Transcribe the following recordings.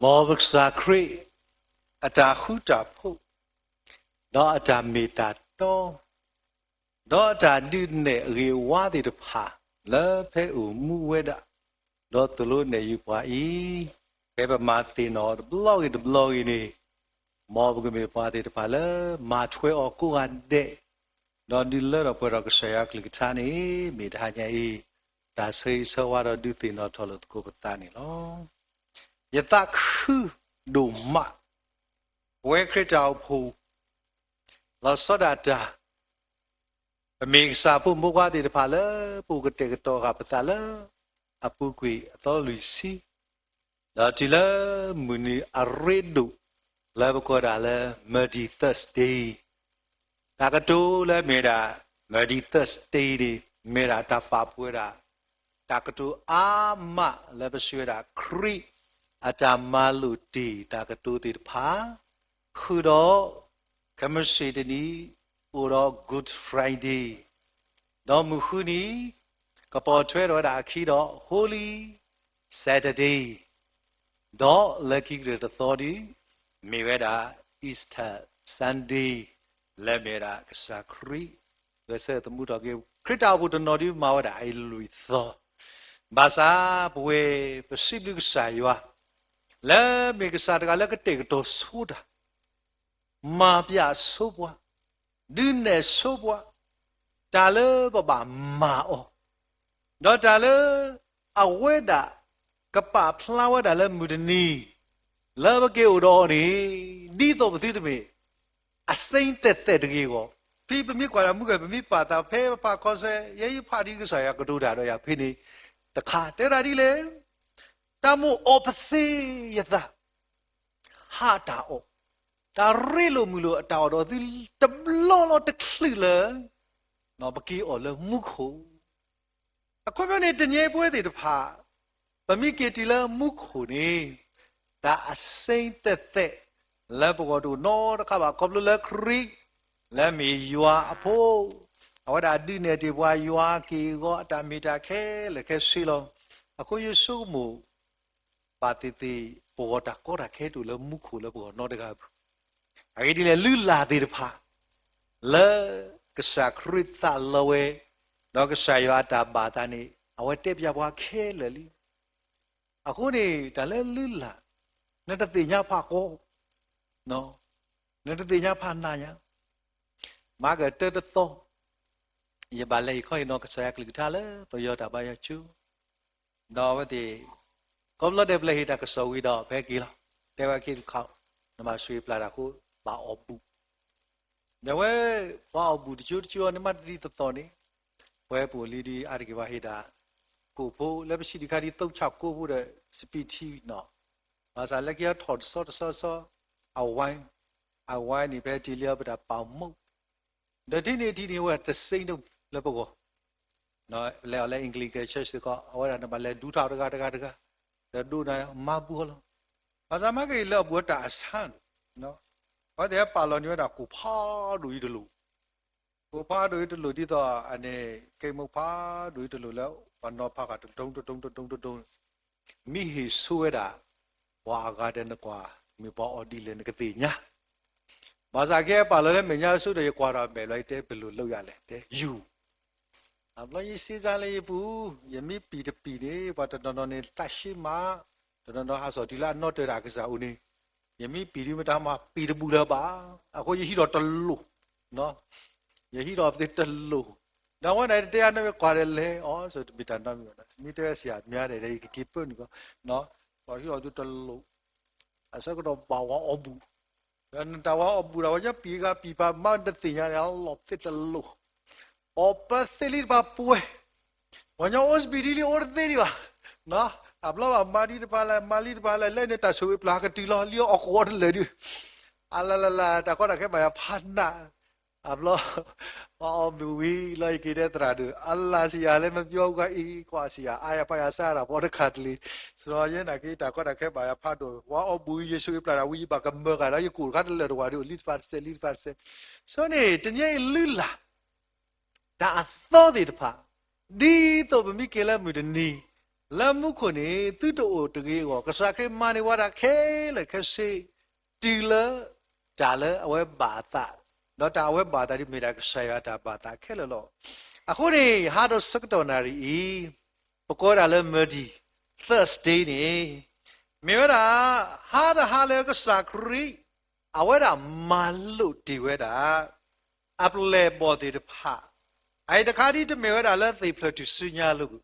မောဘစာခရိအတာခုတာဖို့တော့အတာမေတာတော့အတာဒီနေရေဝါဒီတဖာလဲဖဲဦးမူဝဲတာတော့သူလို့နေယူပါဤဘယ်ပမာတင်တော့ဘလော့ကြီးနေမောဘကမေပါတဲ့တဖာလဲမာထွဲအောင်ကိုတဲ့တော့ဒီလဲတော့ပေါ်တော့ဆရာကလစ်ချာနေမိသားညာဤဒါဆေးဆောဝါတော့ဒီတင်တော့ထော်လို့ကိုပတာနေလောယတခုဒုမဝဲခရတောက်ဖို့လောစဒတာအမေစာဖို့မွားတဲ့တဖာလဲပုကတဲ့ကတော့ကပတာလဲအပုကွေအတော်လူစီဒါတီလဲမူနီအရေဒုလဲဘကောဒါလဲမဒီသတ်စတေးဒါကတိုးလဲမေတာမဒီသတ်စတေးဒီမေတာတပါပွေတာဒါကတိုးအာမလဲပဆွေတာခရိအတာမလူတီဒါကတိုးတိဖာခုတော့ကမရှိတနီဟိုတော့ Good Friday တော့မူခုနီကပေါ်ထွဲတော့တာခီတော့ Holy Saturday တော့ Lucky Great Authority မေဝဲတာ Easter Sunday လဲမေတာကစားခရီဒါဆက်တမှုတော့ကခရစ်တော်ဘုဒ္ဓတော်ဒီမှာဝတာအဲ့လူသောဘာသာဘွေပစိဘလိကစာယောလဲမေကစားတကလည်းကတဲ့တော့ဆိုတာမာပြဆိုးပွားဒီနဲ့ဆိုးပွားဒါလေပပမာအောတော့ဒါလေအဝဲတာကပဖလာဝဒါလေမူဒနီလာဘကေဥတော်နီဒီတော့ပတိတမေအစိမ့်တက်တကြီးကိုဖိပမိကွာမှုကပမိပါတာဖဲဖာခေါ်စေယေဖာဒီကစားရကဒူတာတော့ရဖိနေတခါတဲတာဒီလေတမှုအောပစီယတာဟာတာအောဒါရီလိုမူလိုအတော်တော့ဒီတဘလောတခလီလေနော်ပကီအော်လေမုခုအခုမျိုးနေတညေပွဲတွေတဖာပမိကေတီလေမုခုနေဒါအစိမ့်တက်လဲဘောတူနော်တခါပါကောပလလေခရီလဲမီယွာအဖို့အဝဒါဒီနေတီဘွာယွာကီကိုအတမီတာခဲလေခဲစီလောအခုယေရှုမူပါတီတီပေါ်တာကောတာခဲတူလေမုခုလေဘောနော်တကားအဲ့ဒီလေလူလာသေးတဖာလဲကစားခရစ်တာလဝဲတော့ကစားရတာဘာတာနေအဝဲတက်ပြဘွားခဲလေလီအခုနေဒါလဲလူလာနဲ့တတိညာဖာကောနော်နဲ့တတိညာဖာနာညာမာကတတတော့ရပါလေခွိနော်ကစားကလစ်ထားလဲတော့ရတာဘာရချူတော့ဝတိကောလတဲ့ပလေဟိတာကဆောဝီတော့ဘဲကီလာတဲဝကီခေါနမဆွေပလာတာကိုဘာအပူဒါဝဲဘာအပူတချို့နမတိတတော်နေဝဲပူလီဒီအာဒီကဘာဟိတာကိုဖို့လက်ပရှိဒီခါဒီတုတ်ချကိုဖို့တဲ့စပီတီနော်ဘာသာလက်ရထော်ဆောအဝိုင်းနေပဲဒီလျောပတာပေါမုတ်ဒါဒီနေဒီဝဲတစိမ့်တော့လက်ပေါ်နော်လဲအင်္ဂလိပ်ကချက်စကအဝဲတာမလဲဒူထောက်တကဒါဒူနာမပူဟလောဘာသာမကေလောဘောတာဆန်နော်ဘာတဲ့ပါလောညွတာကိုဖာဒူရီတလူကိုဖာဒူရီတလူဒီတော့အနေကေမဖာဒူရီတလူแล้ววันนอพากะတုံမိဟိဆွဲတာဝါကားတဲ့နကွာမိပေါ်အော်ဒီလေနကတိညာဘာသာကေပါလဲမညာဆုတဲ့ကွာတော့ပဲလိုက်တဲ့ဘယ်လိုလုပ်ရလဲတဲ့ယူအဘလို့ရစီစားလေးဘူးယမိပီတပီတဲ့ဘာတတော်နေတရှိမတော်ဟာဆိုဒီလာနော့တဲ့ရာကစားဦးနေယမိပီဒီမတာမပီတပူလာပါအခုယဟိတော့တလူနော်ယဟိတော့တဲ့တလူနောက်ဝင်တဲ့တရားနဲ့ကွာတယ်လေဩဆိုမိတန်တော့မိတဲ့ဆရာများတယ်ဒီကိပွန်းကနော်ဘာလို့တော့တလူအစကတော့ဘာဝအဘူတဝါအဘူတော့ရပီကပီပါမတ်တဲ့ညာလောတဲ့တလူအော်ပတ်စလီဘာပွေဝညောစပီဒီလီအော်တဲ့ဒီပါနော်အဘလောမာလီတပါလာလဲနေတာဆိုပလာကတီလောလီအော်ကောလေဒီအလာလာတာကောတာခဲပါဖာနာအဘလောအော်ဘူဝီလိုက်ကြတဲ့တရာဒူအလ္လာစီယာလည်းမပြောကဤကွာစီယာအာရပါယာစားတာပေါ်တခါတလီဆိုတော့ရဲ့နာကေတာကောတာခဲပါဖတ်တော့ဝါအော်ဘူယေရှုပလာဝီပါကမ္ဘာကလာယကူခတ်လေတော့ဝါဒီလစ်ဖတ်ဆေဆိုနေတညေလူလာဒါအသောတွေတဖာဒီတော့မီကေလာမူဒနီ la mu ko ni tu to to ge go ka sa kri ma ni wa da khe le khe si ti la da le awe ba ta no ta awe ba ta di me da ka sa ya da ba ta khe loအခုနေဟာတော့စကတော်နာရီပကောတာလည်းမဒီ Thursday နေမြေဝတာဟာလည်းကစားခရီအဝဲတာမလို့ဒီဝဲတာအပလေပေါ်တဲ့ဖာအဲ့တခါဒီတမြေဝတာလည်းသိဖလို့သူစညာလို့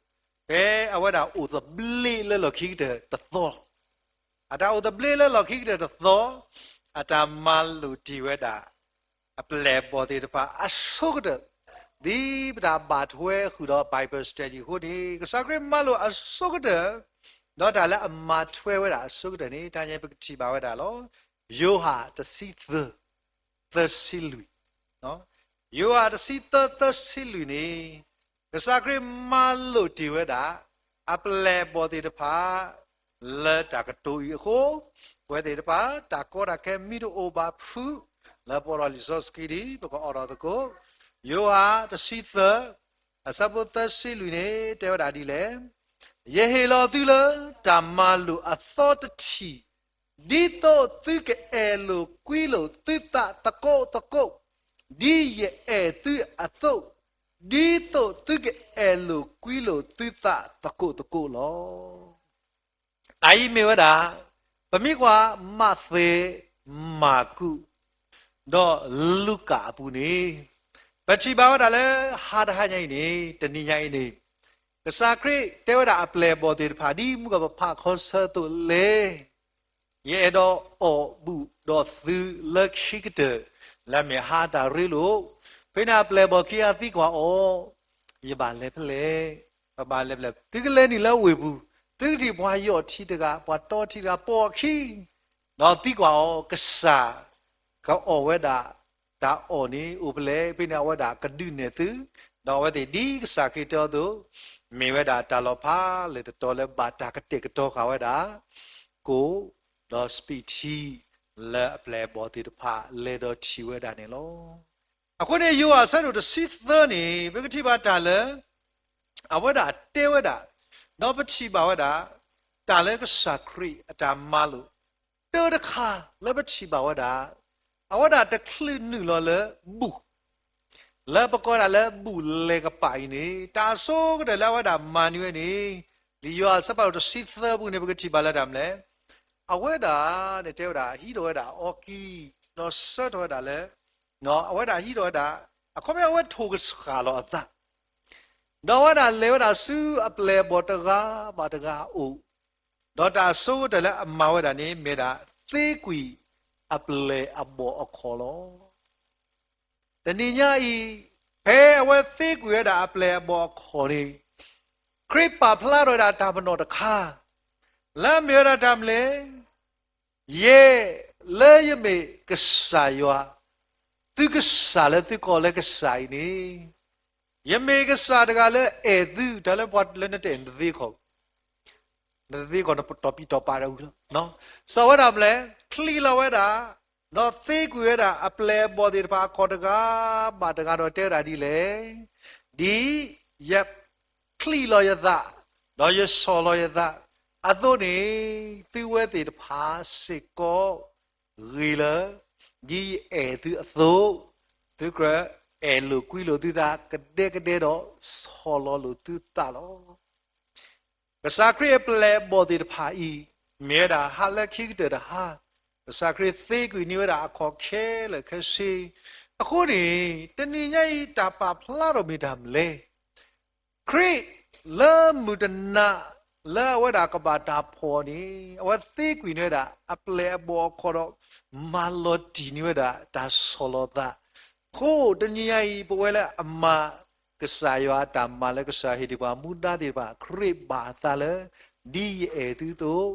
ဘယ်အဝဲတာဥဒဘလီလည်းလောက်ခိတဲ့သောအတာဥဒဘလီလည်းလောက်ခိတဲ့သောအတာမလို့ဒီဝဲတာအပလေပေါ်တဲ့ဖာအဆုကတဲ့ဒီပဒါဘတ်ဝဲခုတော့ Bible study ဟိုဒီကစားခရမလို့အဆုကတဲ့တော့ဒါလည်းအမထွဲဝဲတာအဆုကတဲ့နေတာညပကတိပါဝဲတာလောယောဟာတစီသစီလူနော်ယောဟာတစီသစီလူနေကစားခရမလို့ဒီဝဲတာအပလေပေါ်တဲ့တဖာလက်တာကတူဟိုဝဲတဲ့တဖာတာကောတာကဲမီတိုအိုဘာဖူလာပေါ်လီဇော့စကီဒီဘကောအော်တော်ကိုယောဟာတစီသအစပုသစီလူနေတဲ့ဝဒါဒီလေယေဟေလောသူလဓမ္မလူအသောတတိဒီတော့သူကအဲလိုကွီလိုသတတကောဒီရဲ့သူအသောဒီတော့သူကအဲလိုကွီလိုသတတကောလောအိုင်မေဝဒါပမိကွာမသေမာကုတော့လူကာပူနေပချိဘာဝဒါလဲဟာတဟညိုင်းနေတဏိညိုင်းနေကစားခရတဲဝဒါအပလေဘောတေဖာဒီမူကဖာခောဆတုလေယေတော့အောဘူးတော့သူလက်ရှိကတဲ့လာမေဟာတာရီလိုဖိနာပလေဘောကီယာတိကွာအောယေပါလေဖလေဘာလေဖလေတိကလဲနီလဲဝေဘူးတိတိဘွားရော့ထီတကဘွားတော်ထီကပေါ်ခီတော့တိကွာအောကစားကောအောဝဲတာဒါအော်နေဥပလေပိနာဝဒကဒုနေသူတော့ဝဲဒီစာခိတော်သူမေဝဒတာလောဖာလေတော်လေဘာတာကတိကတော်ခဝဒကိုတော့စပီတီလေပလေဘောတိတဖာလေတော်ချီဝဒနေလောအခုနေယူအဆတ်တို့တစီသနေဘဂတိဘာတာလေအဝဒတေဝဒတော့ပချိဘာဝဒတာလေကစာခရီအတာမလို့တော်တခါလေပချိဘာဝဒအဝဒတခလနုလောလေဘူးလေပကောရလေဘူးလေကပိုင်နေတာဆိုးကတလေဝဒမန်ရွေနေဒီယောစပောတစီသဘူးနေပကတိပါလာတယ်မလဲအဝဒတဲ့တဲဝဒဟီတော်ဝဒအော်ကီနော်ဆတ်တော်ဝဒလေနော်အဝဒဟီတော်ဝဒအခုမြေဝဒထိုကစခါလောအသတော့ဝဒလေဝဒဆူအပလေဘောတကာဘာတကာအိုဒေါ်တာဆိုးတယ်လေအမဝဒနေမေတာသေးကွီအပလေအဘောအခေါ်လောတဏိညာဤဘဲအဝဲသေးကွေရတာအပလေအဘောခေါ်နေခရစ်ပါဖလာရတာတာဘနောတခါလမ်းမြေရတာမလဲယေလေယမေကဆာယောသူကဆာလေသူကောလေကဆိုင်နေယမေကဆာတကလည်းအဲသူဒါလည်းဘာလည်းနဲ့တဲ့ဒီခေါ်ဒီကောတော့ပီတော့ပါရဦးနော်စောဝရမလဲခလီလဝဲတာတော့သေးကွေတာအပလေဘောဒီပါခေါ်တကားဘာတကားတော့တဲတာဒီလေဒီယက်ခလီလရတာတော့ရဆောလရတာအသွနေသူဝဲတေတဖာစစ်ကောရီလဒီအဲသူအသွသူကအဲလူကွီလူသူတာကတဲ့တော့ဆောလလူသူတာလောကစားခရပလေဘောဒီတဖာဤမြေတာဟာလက်ခိတဲ့ဟာစာခရသေးကွေနေရတာခေါ်ခဲလေခစီအခုနေတဏိညိုင်တာပါဖလာတော့မိတာမလဲခရလာမုဒနာလာဝဒါကဘာတာဖော်နေအဝသေးကွေနေတာအပလေဘောခေါ်တော့မာလော်တီနေရတာဒါဆောလောတာခိုးတဏိညိုင်ပဝဲလေအမကစားရတာမလည်းကစားဟိဒီပါမူဒါဒီပါခရဘာတာလေဒီအဲသူတို့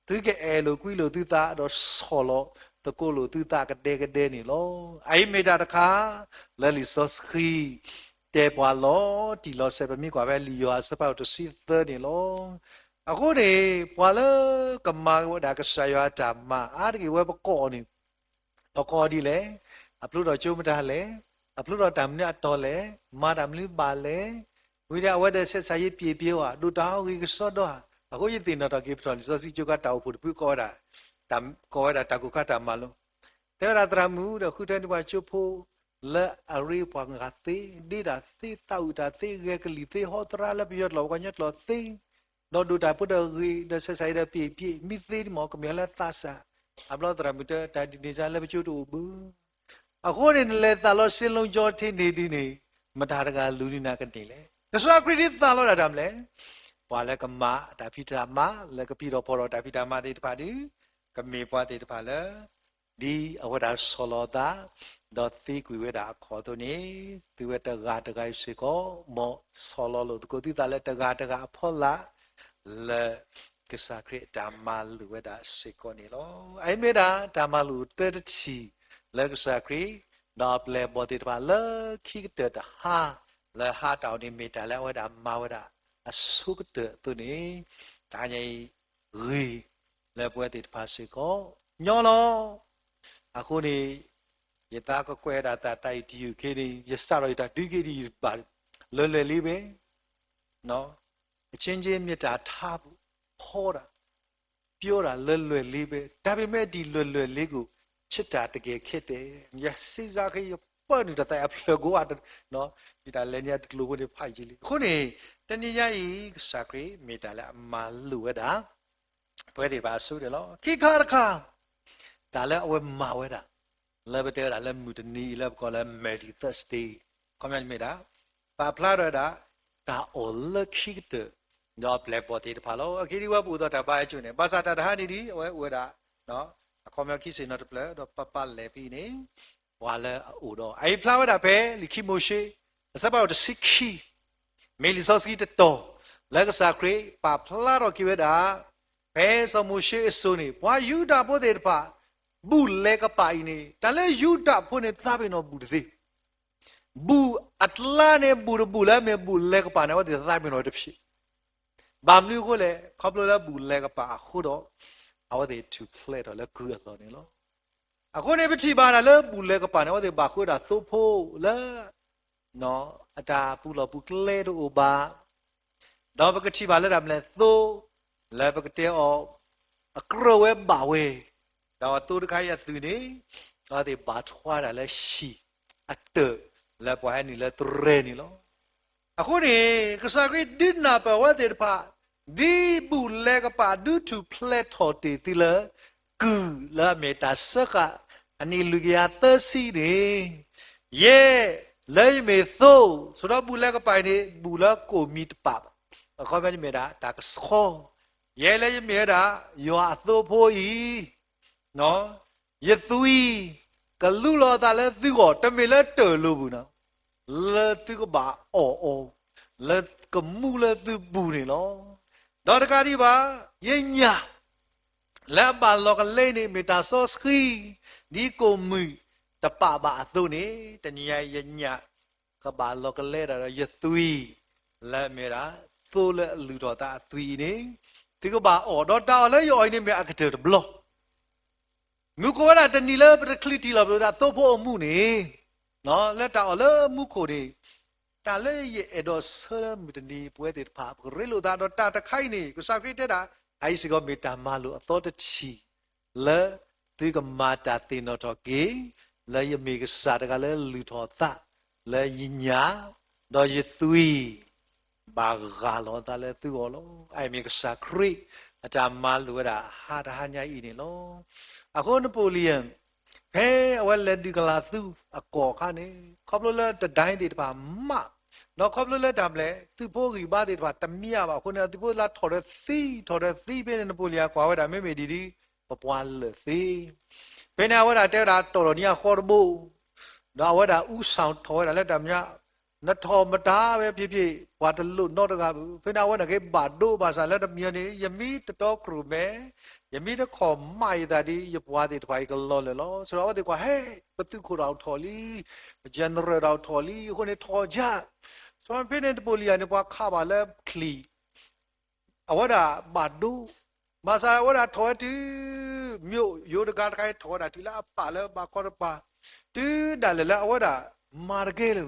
သူကအဲလိုကွီလိုသူသားတော့ဆော်လို့တကူလိုသူသားကတဲ့နေလို့အိုင်မေတာတခါလဲလီဆော့စခီတဲပွာလောဒီလောဆယ်ပမီကွာပဲလီယောစပောက်တစီသနေလို့အခုနေပွာလကမာဝဒါကဆာယတာမအားတကဝဲပကောနေပကောဒီလေအပလူတော့ကျုံမတာလေအပလူတော့တမ်နေတော့လေမာတမ်လီပါလေဝိရဝဒဆက်ဆာရေးပြေပြေဝဒူတောင်းကြီးကစောတော့ အခုရတင်တော့ကေပတော်စောစီကျုကတောက်ဖို့ပြကောတာတမ်ကောတာတကုကတာမလုံးတဲ့ရတရမှုတော့ခုတဲ့ဒီမှာချဖို့လက်အရိပငါတေဒီတာသေတောက်တာသေရကလီသေဟောတရလက်ပြရလောကညက်လောသေတော့ဒူတာပုဒ်ရီဒဆဆိုင်ရပြမိသေးမောကမြလာသဆာအဘလောတရမှုတဲ့တာဒီနေစားလက်ပြတူဘူးအခုနေလေတာလို့စင်လုံးကြောထင်းနေဒီနေမတာတကလူဒီနာကနေလေဒါဆိုခရစ်တာလို့တာမလဲပွာလကမဒါဖိတာမလကပိတော့ပေါ်တော့ဒါဖိတာမတေတပါဒီကမေပွားတေတပါလေဒီအဝဒါဆောလောတာဒေါ်တိကွေဝဒါခေါ်တော့နေသူဝတကတကရှိကောမောဆောလောလို့ကိုတိတလည်းတကဖောလာလေကစားခရစ်တာမလူဝဒါရှိကောနေလောအဲ့မေတာတာမလူတဲတချီလေကစားခရစ်တော့ပလေဘောတေတပါလေခိကတဟာလေဟာတောင်းနေမေတာလဲဝဒါမဝဒါအဆုကတသူနေဒါညေရီလေပွဲတေတပါရှိကောညောလောအခုနေယတာကကွဲတာတိုက်တီယူခေဒီယစရတာဒီခေဒီပါလွယ်လွယ်လေးပဲနော်အချင်းချင်းမြတ်တာထားဖို့ခေါ်တာပြောတာလွယ်လွယ်လေးပဲဒါပေမဲ့ဒီလွယ်လွယ်လေးကိုချစ်တာတကယ်ခက်တယ်ယစိစားခေပတ်နေတာတဲ့အဖလကိုအနော်ဒီတာလည်းညတလူကိုဖိုက်ကြည့်လေခုနေတဏှာကြီးစာခရီမေတ္တာလည်းအမလူဝဲတာပွဲတွေပါဆိုတယ်လို့ခိခါတခါဒါလည်းအဝဲမဝဲတာလည်းပဲတဲ့ဒါလည်းမူတနီလည်းကောလည်းမေဒီသစတီကွန်မန့်မေတာပါဖလာရတာဒါအော်လခိတနော်ဘလက်ပေါ်တီတဖာလို့အခီဒီဝပူတော့တပါအကျွနေပါစာတတဟာဒီဒီဝဲတာနော်အခေါ်မြောက်ခိစေနော်တပလက်တော့ပပလဲပြီးနေဝါလဲအိုတော့အဲ့ဖလာဝတာပဲလိခိမိုရှိအစပါတော့စိခီမေလီဆော့စကီတတော်လက်ကစားခရီပါဖလာတော့ကိဝတာဘဲစမိုရှိဆိုနေဘွာယူတာပို့တဲ့တဖာဘူးလေကပိုင်နေတလည်းယူတာဖို့နေသားပင်တော့ဘူးတည်းဘူးအတလာနေဘူးလည်းမဘူးလေကပါနေဝတဲ့သားပင်တော့တဖြစ်ဘာမလို့ကိုလေခေါပလိုလည်းဘူးလေကပါခုတော့အဝတဲ့ to play တော့လည်းကူရတော့နေလို့အခုနေပတိပါလားလေဘူးလေကပါနေဝတဲ့ဘာခုတာသို့ဖို့လေနော်အတာပူလို့ဘူးကလေတော့ဘာတော့ပကတိပါလေဒါမလဲသို့လေပကတဲ့အောအကရဝဲဘာဝဲတော့တူတခါရသူနေတော့ဒီဘာထွားတာလဲရှိအတလဲပွားနေလဲတရဲနေလို့အခုနေကစားခရစ်ဒင်းနာပါဝတဲ့ဖာဒီဘူးလဲကပါဒူတူပလက်ထော်တီတီလဲကူလာမေတာစကအနီလူကရသစီနေယေလဲမေသို့ဆိုတော့ဘူးလဲကပိုင်နေဘူးလာကိုမီတပါအခုပဲမေတာတာကစောယေလဲမေတာယောအသို့ဖို့ဤနော်ယသွီကလူလောတာလဲသူကောတမေလဲတော်လို့ဘူးနော်လဲသူကပါအော်လဲကမူလဲသူဘူးနေလောတော့တကားဒီပါယညာလဲပါလောကလေးနေမီတာဆော့စခီဒီကိုမီတပပါအသုနေတညာယညာကပါလောကလေးတာယသွီလဲမေတာသို့လဲလူတော်တာအသွီနေဒီကပါအော်တော့တော်လဲယောအိနေမေအခတဲ့ဘလောမြုကိုရတနီလပရခလီတီလာဘလို့ဒါတော့ဖို့မှုနေနော်လက်တော်လမှုကိုဒီတာလေရဲ့တော့ဆရမတနီပွဲတဲ့ဖာရီလိုဒါတော့တာတခိုင်နေကစားခရစ်တဲ့တာအိုင်စီကမေတာမလို့အတော်တချီလဲဒီကမာတာတင်တော့ကေလဲယမေကစားတကလဲလူတော်တာလဲယညာတော့ယသွီဘာဂါလောတာလဲသူော်လောအိုင်မေကစားခရစ်အတာမလို့တာဟာတဟာညာဤနေလောအခုနပိုလီယံဘဲအဝဲလက်ဒီကလာသူအကောခါနေခေါပလိုလက်တတိုင်းတေတပါမနော်ခေါပလိုလက်တမ်လဲသူပိုးကြီးပါတေတပါတမီးရပါခုနသူပိုးလာထော်တဲ့သီပဲနပိုလီယာကွာဝဲတာမေမေဒီဒီပပွားလေသီဘယ်နာဝဲတာတဲတာတော်တော်နီယာခေါ်ဘူးနော်ဝဲတာဥဆောင်ထော်ရတာလက်တမညာနထော်မတာပဲဖြစ်ဝါတလို့တော့တကားဘူးဘယ်နာဝဲတာကေဘာဒိုဘာစာလက်တမြနေယမီတတော်ကရူမဲယမီတခေါ်မိုက်တာဒီယပွားတဲ့တပိုင်ကလောလေလောဆိုတော့ဒီကွာဟဲ့ပတုခုတော်ထော်လီဂျန်ရတော်ထော်လီခုနေထော်ကြဆိုတော့ဖိနေတပိုလီယာနေကွာခါပါလဲခလီအဝဒဘာဒူမဆာဝဒထော်တီမြို့ယောဒကာတခိုင်ထော်တာဒီလားပါလဲဘာခေါ်ပါတူဒါလေအဝဒမာရကေလေ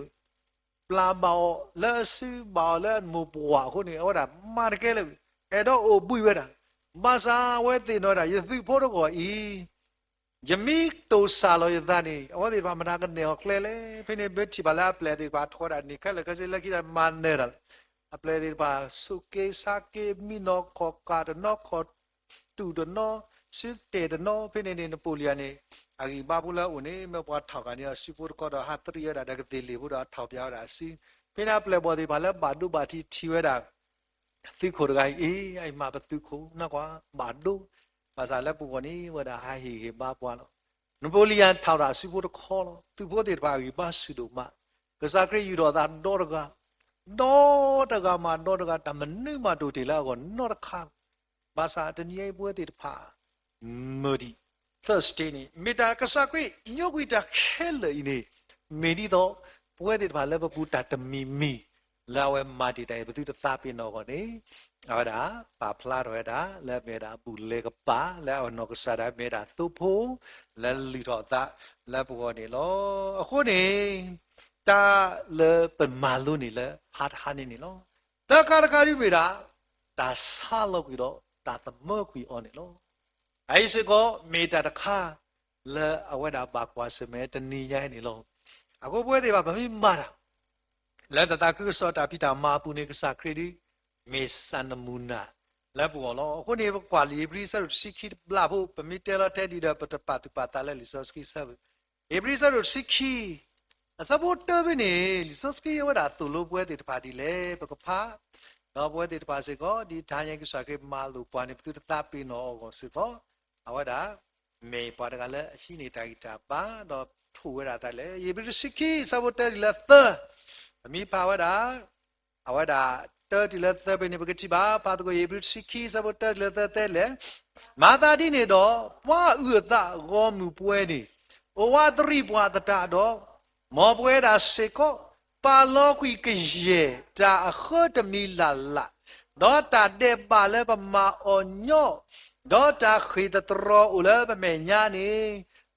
ပလာဘောလဲစီဘောလဲမူပွားခုနေအဝဒမာရကေလေ တော့အိုပွိဝဲတာဘာသာဝဲတင်တော့တာယသိဖို့တော့ကောဤယမိတိုစာလောယသားနေအော်ဒီဘာမနာကနေကလဲလေဖိနေဘက်ချီဘာလာပလေဒီဘာထောတာနိခလကစလကိရမန်နေရအပလေဒီဘာစုကေစာကေမီနောခောကာဒနောခောတူဒနောစစ်တေဒနောဖိနေနေနပိုလီယနေအဂီဘာဘူလာဦးနေမပွားထောက်ကနေစီဖို့ကောတော့ဟာတရီရတာကတိလီဘူးတော့ထောက်ပြတာစီဖိနာပလေဘောဒီဘာလာဘာဒုဘာတီထီဝဲတာသိခိုတကအေးအိမ်မှာဘသူခိုနော်ကွာဘာဒုဘာသာလက်ပူပေါ်နေဝဒဟာဟီဟေဘာပွားလို့နပိုလီယန်ထောက်တာစီဖို့တော့ခေါ်လို့သူဖို့တဲ့ဘာကြီးဘာစီတို့မကစားကရီယူတော့တာတော့တကမှာတော့တကတမနစ်မတို့တေလာကောနော်တခါဘာသာတနည်းပွဲတဲ့ဖာမဒီ Thursday နေမေတာကစားကရီညိုကွီတာခဲလေနေမေဒီတော့ပွဲတဲ့ဖာလည်းပူတာတမီမီလာဝဲမာတီတိုင်ဘသူတသားပြင်းတော့ကောနေဟောတာပါဖလာတော့တာလက်မေတာပူလေကပါလက်အနောကစားတာမေတာသူ့ဖို့လက်လီတော့တာလက်ပေါ်နေလောအခုနေတာလေပမာလို့နေလေဟာနေလောတကားရီမေတာဒါဆာလို့ပြီးတော့ဒါသမကွီအော်နေလောအဲစကောမေတာတခါလေအဝဲတာပါကွာစမဲတနီရိုင်းနေလောအခုပွဲတွေပါဗမိမာတာလက်တကရစောတာပိတာမာပူနေကစားခရဒီမေဆန်နမူနာလက်ပေါ်လောအခုနေကွာလီဘရီဆာစီခိဘလာဖို့ပမီတဲလာတဲဒီဒပတပတ်ပတ်တလဲလီဆော့စကီဆာအေဘရီဆာစီခိအစပေါ်တဘနေလီဆော့စကီဝဒါတူလိုပွဲတဲ့ပါတီလေပကဖာတော့ပွဲတဲ့ပါစေကောဒီတိုင်းရင်ကစားခရမာလူပွားနေပူတတာပီနောကိုစကောအဝဒါမေပါတကလည်းအရှိနေတိုက်တာပါတော့ထူဝဲတာတယ်လေအေဘရီစီခိစပေါ်တဲလက်သအမိပါဝဒါအဝဒါတော်ဒီလက်သဘနေပကတိပါပါတကိုယေဘရစီခီစဘတ်လက်သတဲ့လေမာတာဒီနေတော့ပွားဥဒရောမူပွဲနေဩဝါဒရီပွားတတာတော့မောပွဲတာစေကောပါလောကွီကရေတာအခုတမီလာလာတော့တာတဲ့ပါလဲပမာအောညောတော့တာခိတတရောဥလပမေညာနေ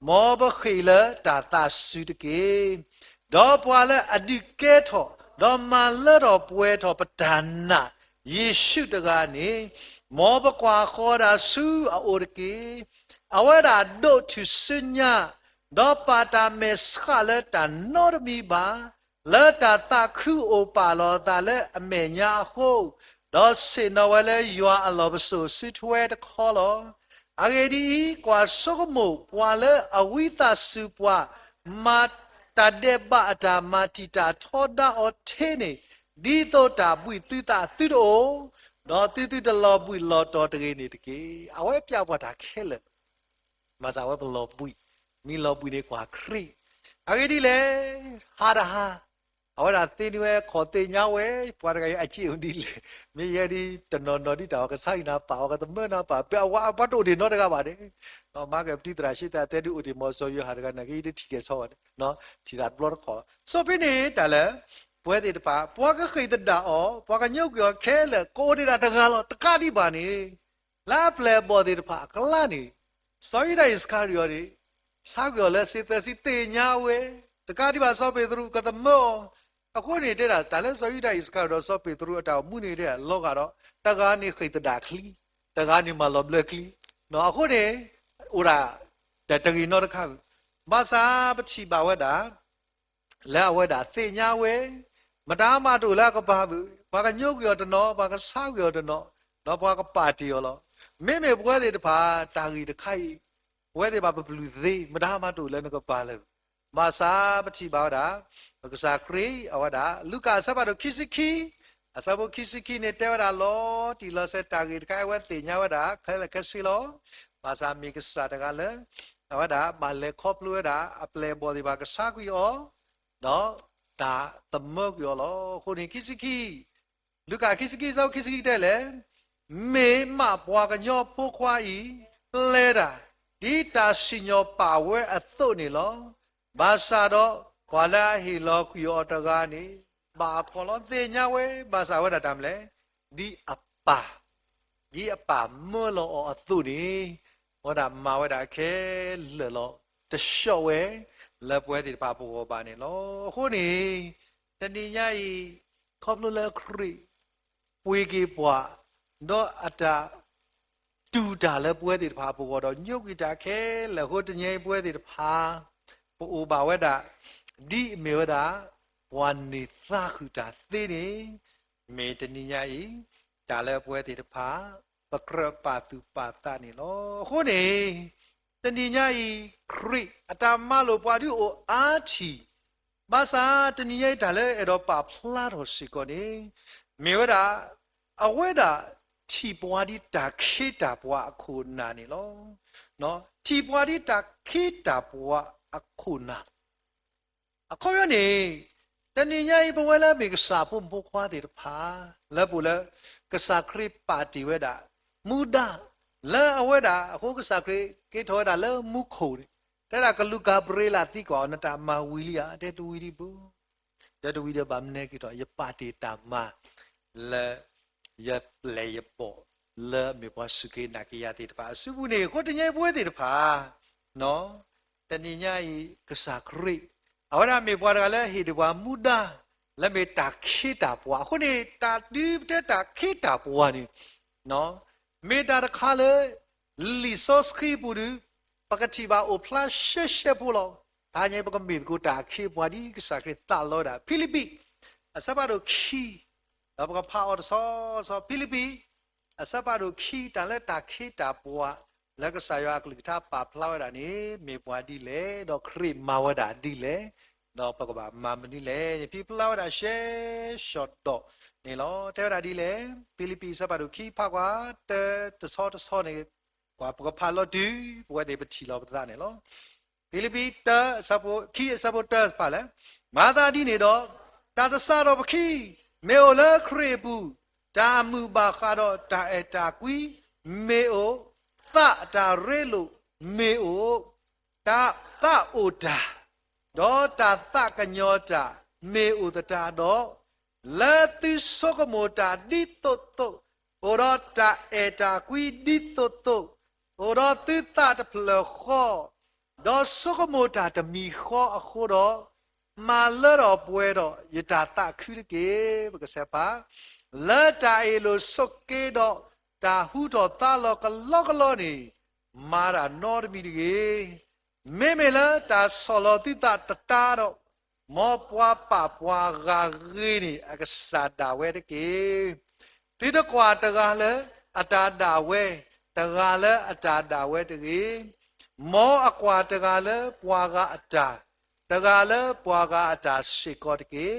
မောဘခိလတာတာစုတကေတော့ပွာလဲအဒီကဲထောတော့မလတော့ပွဲတော့ပဒနာယေရှုတကနေမောဘကွာခေါ်တာစုအိုရကေအဝဲတာဒိုသူစညာတော့ပါတာမေစခလတာနော်မီပါလာတာတခုအိုပါလောတာလဲအမေညာဟုတ်တော့စေနဝလဲယွာအလောဘဆိုစစ်ဝဲတခေါ်လောအဂေဒီကွာဆုကမိုပွာလဲအဝိတစုပွာမတ်တဒေဘတာမာတီတာထောဒါအော်ထေနေဒီတော့တာပွိတိတာတိတော့တော့တိတလောပွိလောတော်တကေနေတကေအဝဲပြပွားတာခဲလေမစာဝဲဘလောပွိမီလောပွိနေကွာခရီအဂေဒီလေဟာဒါဟာအဝဲတာတင်ဝဲခေါ်တင်ညာဝဲပွားတကေအချီဦးဒီလေမေရဒီတနော်နော်ဒီတာကဆိုင်နာပါကတမနာပါပြဝါဘတ်တို့ဒီနော်တကပါတယ်တော့မကပတိတရာရှိတာတဲ့ဒီဥဒီမောဆိုရဟာကနဂီတီကေဆောနော်ဒီတာဘလော့ခေါ်ဆိုပြီးနေတာလေပွဲတဲ့တပါပွားကခိတတာအောပွားကညုတ်ကြောခဲလေကိုဒီတာတကားလောတကတိပါနေလာဖလေဘောဒီတပါကလာနေဆိုရတဲ့စကားရောဒီစားကြောလဲစေတစီတေညာဝဲတကတိပါဆောပေသူကတမောအခုနေတဲ့တာလဲဆိုရတဲ့စကားတော့ဆောပေသူအတောင်မှုနေတဲ့လောကတော့တကားနေခိတတာခလီတကားနေမလောဘလခလီနော်အခုနေဥရာတတရီနောတခါဘာသာပချိပါဝတာလဲဝတာသိညာဝဲမတားမတို့လာကပါဘူးဘာကညုတ်ကြောတနောဘာကဆောက်ကြောတနောတော့ဘာကပါတီရောလောမေမေပွဲတွေတဖာတာကြီးတခိုက်ပွဲတွေပါဘလူသေးမတားမတို့လဲနကပါလဲမာစာပချိပါဝတာဘကစားခရီအဝတာလူကာဆဘတို့ခိစခီအစဘခိစခီနဲ့တဲဝတာလောတီလောဆက်တာကြီးတခိုက်ဝဲသိညာဝတာခဲလကစီလောဘာသာမိကစားတကလည်းအဝဒါမလဲခေါပလွဲတာအပလေဘောဒီဘာကစားကွီအောနော်ဒါသမုတ်ရောလောခုန်ခိစခိလူကခိစခိစောခိစခိတဲ့လေမေမဘွားကညောပိုးခွာဤလဲတာဒီတာရှင်ညောပါဝဲအသွနေလောဘာသာတော့ခွာလာဟီလောကွီအောတကနေဘာဖော်လို့သိညာဝဲဘာသာဝဲတာတမ်းလေဒီအပါဒီအပါမောလောအသွနေဟောတာမာဝဲတာခဲလေလောတလျှော့ဝဲလက်ပွဲဒီပါပေါ်ပါနေလောခုနေတဏိညာဤခေါပလိုလက်ခရီပွေကေပွား တော့အတာတူတာလဲပွဲတွေတဖာပေါ်တော့ညုတ်ကြတာခဲလဲဟိုတငယ်ပွဲတွေတဖာပိုဘာဝဲတာဒီမေဝတာဝါနေသာခုတာသေးတယ်မေတနိညာဤဒါလဲပွဲတွေတဖာပကရပါတုပါတနေလောဟိုနေတနိညာဤခရိအတာမလို့ပွားဒီအိုအာချီဘာသာတနိညာဒါလဲအဲ့တော့ပါဖလာတော်စီကိုနေမေဝတာအဝဲတာချီပွားဒီတာခိတာပွားအခုနာနေလောနော်ချီပွားဒီတာခိတာပွားအခုနာအခုရနေတဏိညာဤဘဝလာဘေကစာဖို့ဘခွားတဲ့ဖာလဲပူလဲကစာခရိပါတီဝဲတာမူဒါလဲအဝဲတာအခုကစာခရိကေထောတာလဲမူခိုတဲ့ဒါကလူကပရေလာတိကောနတာမဝီလီယာတဲ့တူဝီဒီဘူးတဲ့တူဝီဒီဘာမနေကတော့ယပါတီတာမလဲယလေယပေါ်လဲမေဘစုကေနာကီယာတဲ့ဖာစုဘူးနေကိုတညဲပွဲတဲ့ဖာနော်တဏိညာဤကစာခရိအဝရမေပွားကလည်းဟိတဘွားမူဒါလက်မေတာခိတာပွားခုနေတာဒီတဲ့တာခိတာပွားနေနော်မေတာတခါလေလီဆော့စခိပူဒူပကတိဘာအိုဖလာရှေရှေပူလောဒါညေပကမေကိုတာခိပွားဒီကစားခိတာလောတာဖိလိပိအစပါတို့ခိတော့ပကဖာအော်ဆောဖိလိပိအစပါတို့ခိတာလက်တာခိတာပွားလက်ကစားရကလိတာပါဖလာဝတာနေမေပွားဒီလေတော့ခရိမာဝတာဒီလေတော့ပကဘာမမနီလေပြဖလာဝတာရှေရှော့တော့နေလောတဲတာဒီလေဖိလိပိစပါတို့ခိဖကွာတဲတဆောနေကွာပကဖာလောဒီဘဝတွေပတိလောပတာနေလောဖိလိပိတစပိုခိစပိုတပါလေမာသာဒီနေတော့တာတဆတော့ပခိမေအိုလခရိဘူးတာမူပါခါတော့တာအတာကွီမေအိုသတာရဲလို့မေအိုတာသအိုတာဒေါ်တာသကညောတာမေအိုတာတော့လာတိစောကမောတာဒီတုတ်တုတ်ဩရတာအတာကွီဒီတုတ်တုတ်ဩရတိတာတဖလခောဒေါ်စောကမောတာတမီခောအခုတော့မာလတော့ပွဲတော့ယတာတခုကေဘကစပါလာတာအေလိုစုတ်ကေတော့တာဟုတော်တာလောကလောကလောနေမာရာနောဒမီဒီမေမေလာတာဆောလောတိတာတတာတော့မောပွားပပွားဂါဂီနီအကစားတာဝဲတကေတိတကွာတကားလဲအတာတာဝဲတကားလဲအတာတာဝဲတကေမောအကွာတကားလဲပွားကအတာတကားလဲပွားကအတာရှိကောတကေ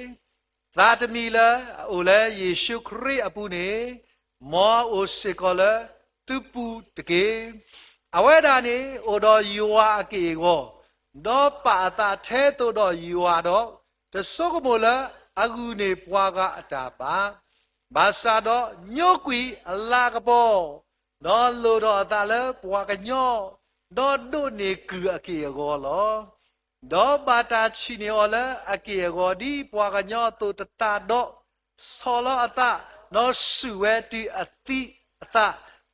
သာတမီလဲအိုလဲယေရှုခရစ်အပူနေမောအိုစေကောလတူပူတကေအဝဲဒါနေအိုတော်ယူဝါအကေကိုတော့ပါတာထဲတို့တော်ယူဝါတော့တဆုကမိုလအကူနေပွားကအတာပါဘာသာတော့ညိုကွီအလာကပေါ်တော့လိုတော့အတာလဲပွားကညောတော့တို့နေကူအကေကိုလောတော့ပါတာချီနေော်လဲအကေကိုဒီပွားကညောတို့တတာတော့ဆောလောအတာနော်စုဝဲဒီအတိအတာ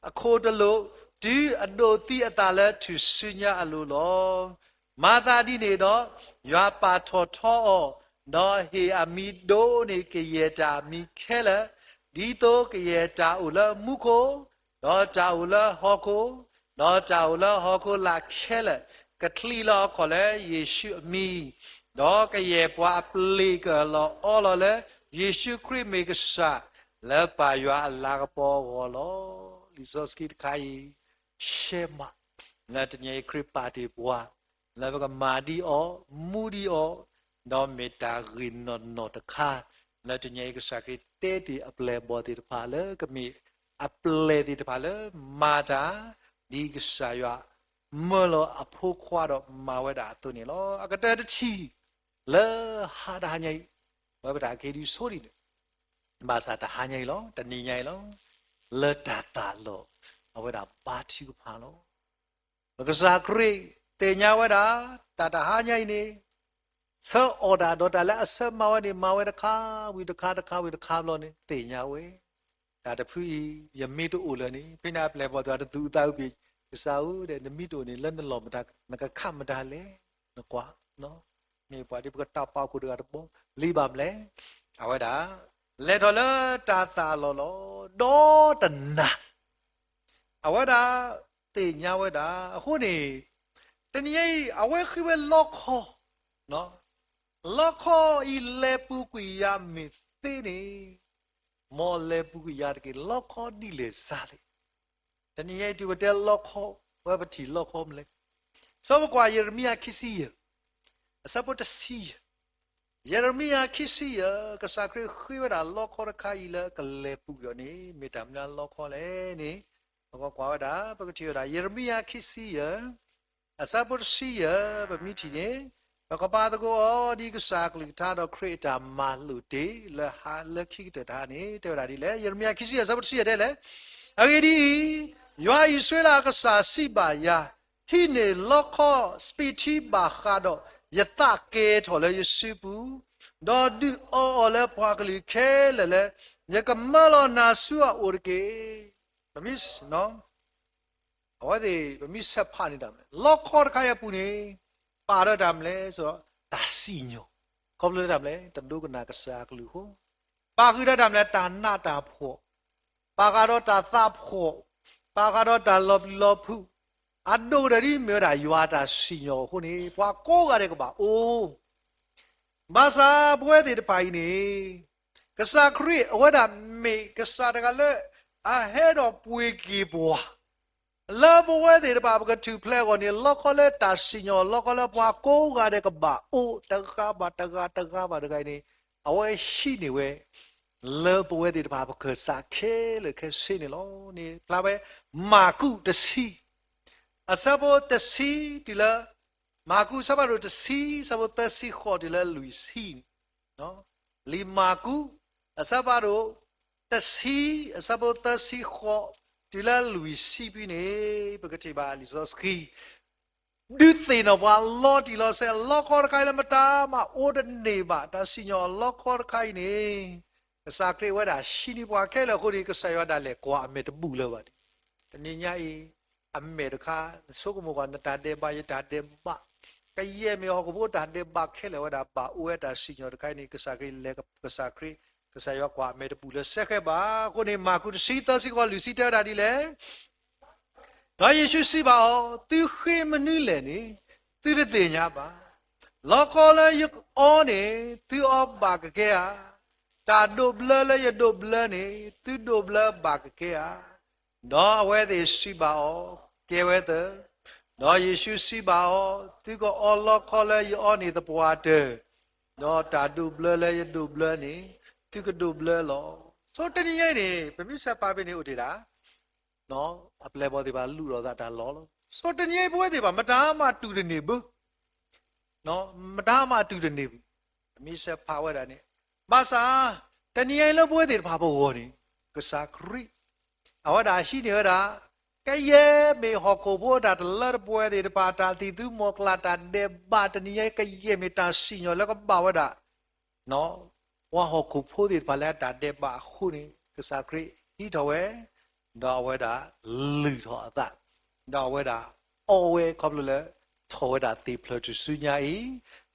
အခိုးတလို့ဒီအဒိုတိအတာလဲသူစညာအလိုလောမာတာဒီနေတော့ရွာပါထော်ထောနော်ဟေအမီဒိုနေကရတာမီခဲလဒီတော့ကရတာဦးလမုခိုတော့တာဦးလဟောခိုတော့တာဦးလဟောခိုလာခဲလကထလီလောခေါ်လဲယေရှုအမီတော့ကရပွားပလီကလောအော်လောလဲယေရှုခရစ်မေကစာလဲပါရွာလာကပေါ်ဝလောလီဇောစကီခိုင်ရှေမလာတညေခရစ်ပါတီပွားလာကမာဒီအောမူဒီအောတော့မေတာဂင်နောတခါလာတညေကစာကတေတီအပလေဘောတီတဖာလဲကမီအပလေတီတဖာလဲမာတာဒီကစာရွာမလောအဖို့ခွာတော့မာဝဲတာသူနေလောအကတဲ့တချီလဲဟာဒါညိဝဲပတာကေဒီဆိုရီဘာသာတဟာညိလောတနီညိလောလဲတာတာလောအဝဲတာပါတီကိုဖာလောဘကစားခရီတေညာဝဲတာတာတဟာညိနေဆောအော်ဒါတော့တလဲအစမဝဲနေမဝဲတခါဝီတခါလောနေတေညာဝဲတာတဖူယမီတူအိုလနေဖိနာပလေပေါ်တော့သူတောက်ပြီစာဦးတဲ့နမီတိုနေလက်နလောမတာနကခမတာလေနကွာနော်နေပွားဒီပကတာပေါကိုတော့ဘောလီပါမလဲအဝဲတာ လေတော်လတာတာလောလောတော့တနာအဝဒါတေညာဝဒါအခုနေတနည်းအဝဲခိဝဲလောက်ခေါ်နော်လောက်ခေါ်ဤလေပူကွေရမေသေးနေမော်လေပူကွေရတကေလောက်ခေါ်ဒီလေစားလေတနည်းဒီဝတဲလောက်ခေါ်ဝဲပတိလောက်ခေါ်မလဲစောကွာယေရမိယာခီစီအစပေါ်တစီယေရမိယာခီစီကစားခရခိဝဒါလောက်ခေါ်ခိုင်လေကလေပူရနေမေတ္တာမနာလောက်ခေါ်လေနေဘောကွာဒါပကတိရယေရမိယာခီစီအစပေါ်စီဗမိတီနေဘကပါတကောဒီကစားကလီတာတော့ခရစ်တာမာလူတေလဟာလခိတတာနေတေရာဒီလေယေရမိယာခီစီအစပေါ်စီတဲ့လေအဂေဒီယွာဣဆွေလာကစားစီပါယာဟိနေလောက်ခေါ်စပီတီဘာခါတော့ယတကေထော်လေယစီပူဒေါ်ဒီအော်လေပွားကလီခဲလေယကမလောနာဆူအိုရကေဗမိစနော်အဝဒီဗမိဆက်ဖာနေတာမလဲလောက်ခေါ်ခါရပူနေပါရတာမလဲဆိုတော့ဒါစီညိုခေါ်လို့တာမလဲတဒုကနာကစားကလူဟိုပါခိရတာမလဲတာနာတာဖို့ပါကတော့တာသဖို့ပါကတော့တာလောဖူအဒိုရရီမြေတာယွာတာစီညိုဟိုနေဘွာကိုကတဲ့ကပါအိုးမဆာပွဲတဲ့ဖိုင်နေကစားခရီအဝဒမေကစားတကလည်းahead of ပွေကီဘွာလာဘဝတဲ့ဘာဘကတူဖလက်ကိုနေလောကလက်တာစီညောလောကလက်ဘွာကိုကတဲ့ကဘာအိုတကားဘာတကားတကိုင်းနေအဝဲရှိနေဝဲလာဘဝတဲ့ဘာဘကစားခဲလေခဲစီနေလောနေလာပဲမာကုတစီအစဘောတစီဒီလာမာကုစဘာရတစီစဘောတစီခေါ်ဒီလာလူစီနော်လီမာကုအစဘာရတစီအစဘောတစီခေါ်ဒီလာလူစီပြီးနေပကတိပါလီစောစကီဒုသေနဘာလော်ဒီလောဆဲလောခေါ်ခိုင်လမတာမအိုဒနေပါတစီညောလောခေါ်ခိုင်နေကစားကလေးဝဒါရှိနေပွားခဲလေခုဒီကစားရတာလေကွာအမေတပူလောပါတနေညာဤအမေတခါဆုကမောကနတာတဲ့ပါရတာတဲ့ပါကရဲမေဟောကဘောတာတဲ့ပါခဲလေဝဒါပါအိုတာစီညောတခိုင်နေကစားကလေးလေကစားကလေးကစားရကွာအမေတပူလေဆက်ခဲ့ပါခုနေမာကုစီတစီကလူစီတဲ့တာဒီလေတော့ယေရှုစီပါသူခေမနုလေနေသူရတဲ့ညာပါလောကောလေယအောနေသူအဘာကကေဟာတာဒိုဘလလေယဒိုဘလနေသူဒိုဘလဘာကကေဟာတော့အဝဲသေးစီပါကေဝဲတဲ့တော့ယေရှုစီပါသူကအောလောကောလေယအောနေတဲ့ဘွားတဲ့တော့တာဒိုဘလလေယဒိုဘလနေသူကဒိုဘလလောဆိုတနည်းနေပြပြဆက်ပါပဲနေဥတီတာနော်အပလဲပေါ်ဒီပါလူတော်သားဒါလောလောဆိုတနည်းပွဲဒီပါမတားမှတူတယ်နေဘူးနော်မတားမှတူတယ်နေဘူးအမိဆက်ဖာဝဲတာနေဘာသာတနည်းလောပွဲဒီပါဘောနေကစားခရီအဝဒါရှိနေရတာကဲမေဟောကိုဘောဒါတလတ်ပွဲဒီပါတာတီသူမောကလာတာဒေဘာတနည်းကဲမေတာစီညောแล้วก็ပါဝဲတာနော်ဝါဟောကိုဖိုးဒီပါလက်တာဒေဘာခုနေကစားခရီဒီတော့ဝဲတော့ဝဲတာလူတော့အသက်တော့ဝဲတာအော်ဝဲခေါပလို့လေထော်ဝဲတာတေဖလတ်စုညာဤ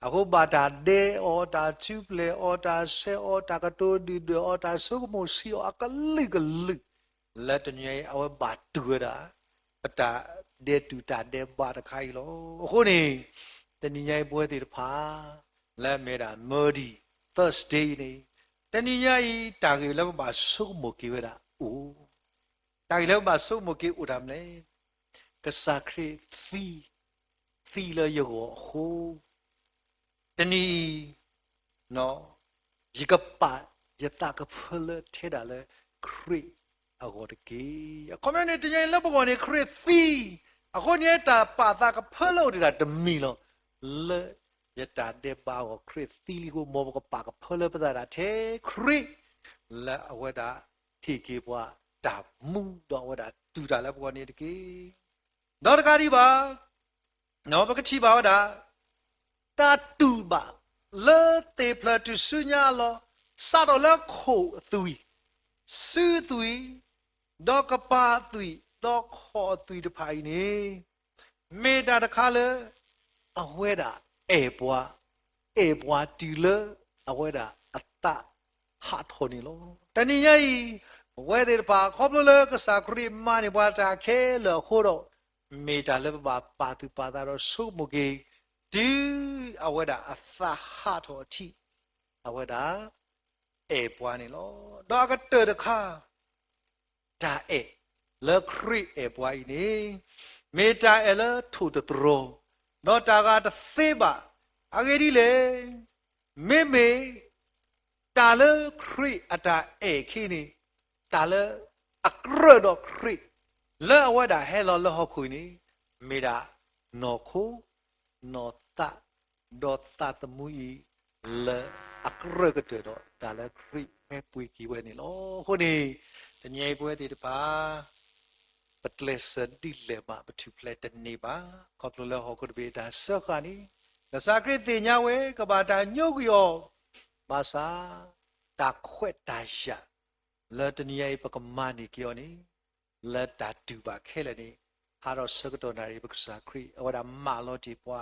အခုဘာတာဒေအော်တာချူပလေအော်တာဆေအော်တာကတိုဒီဒေအော်တာဆုကမိုစီအကလိကလိလက်တညေအဝဲဘာတူတာပတာဒေတူတာဒေဘာတခိုင်လို့အခုနေတညေပွဲတေတဖာလက်မဲတာမော်ဒီ Thursday နေတညေဤတာကြီးလည်းဘာဆုကမိုကေဝဲတာအိုးတိုင်လည်းမဆုမကေဥဒမ်လေကစားခရီဖီလယောဟိုတနီနော်ယကပါယတာကဖလထဲတာလေခရီအဂေါ်တကေကွန်မြူနတီရဲ့လဘဘောနေခရီဖီအခုနေတာပါတာကဖလို့တာတမီလောလေယတာတဲ့ပါကိုခရီဖီလီကိုမောကပါကဖလပတာတဲ့ခရီလာအဝဒတီကေပွားတာမူတော့ဝဒတူတာလည်းပေါ်နေတကေတော့တကားဒီပါနော်ပကတိပါဝဒတာတူပါလေတေဖလာတူဆုညာလောစာတော့လက်ခိုအသွီစူသွီတော့ကပါသွီတော့ခေါ်သွီတဖိုင်နေမေတာတခါလေအဝဲတာအေပွားတူလေအဝဲတာအတ ha thoni lo tani yai we de pa khop lo ka sa kri ma ni bwa ta khe lo kho ro me ta le ba pa tu pa da ro su mu ge du aweda a tha ha tho thi aweda e bwa ni lo da ka te de kha da e le kri e bwa i ni me ta e le thu de tro no ta ga de se ba a ge di le me ta le kri ata e khi ni ta le akro do kri le aweda he lo ho khu ni me da no khu no ta do ta ta mu i le akro ke te do ta le kri me pui ki we ni lo khu ni tanyai pwe ti paปัตเลสดิเลมาปทุเพลตนีบาขอบลฮอกรเบดาสะขานีกษากริติญาเวกบาดาญุกยอมาสาตาขวดตายะเลตนียปกมานิกิยอนีเลตาดูบาเคลนีฮารอสกตนาริปกษากริอวดามาโลติปวา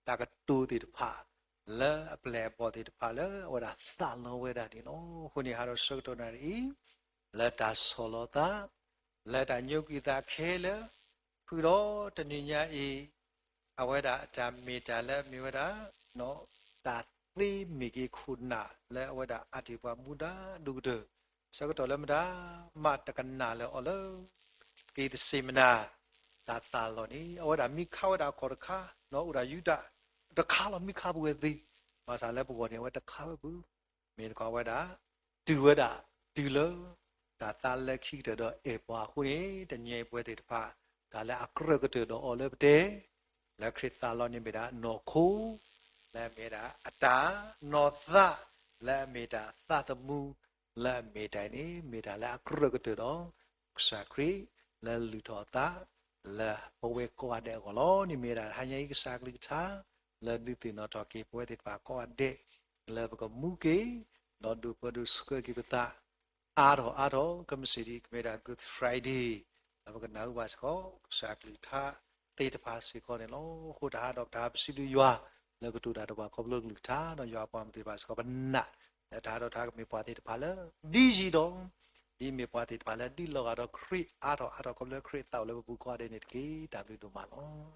ตากตูติตภาเลอเปลบอติตภาเลอวดาตาโลเวดาดิโนคุนีฮารอสกตนาริเลตาโซโลตาlet a new kita kele puro taninya I aweda ta meta le miweda no ta tri migi khuna le aweda adiwa muda dude sagato le mada matakana le olo ki the semina ta ta lo ni aweda mi khaweda korka no ura yuda the khala mi khabu we masa le bo ni aweda khabu me ko aweda duweda dulo ta ta le khi de do e pwa khu ni de nyai pwe de pha ta le akre ke de do o le de le khrit ta lo ni me da no khu le me da ata no tha le me da tha ta mu le me da ni me da le akre ke de do sa kri le lu tho ta le po we ko ade ko lo ni me da ha nyai ke sa kli tha le du ti no to ke pwe de pha ko ade le ko mu ke no du po du ske ki ta Aro, come city, made a good Friday. I'm going to know what's called. Exactly. Data pass, you call it low, who the heart of the city you are. Look to that about couple of town or your palm the pass, but not that I don't talk me party to pala. Dizzy don't. Di me party to pala, di lo out of create, out of couple of create, out of book, what in it, W to Malo.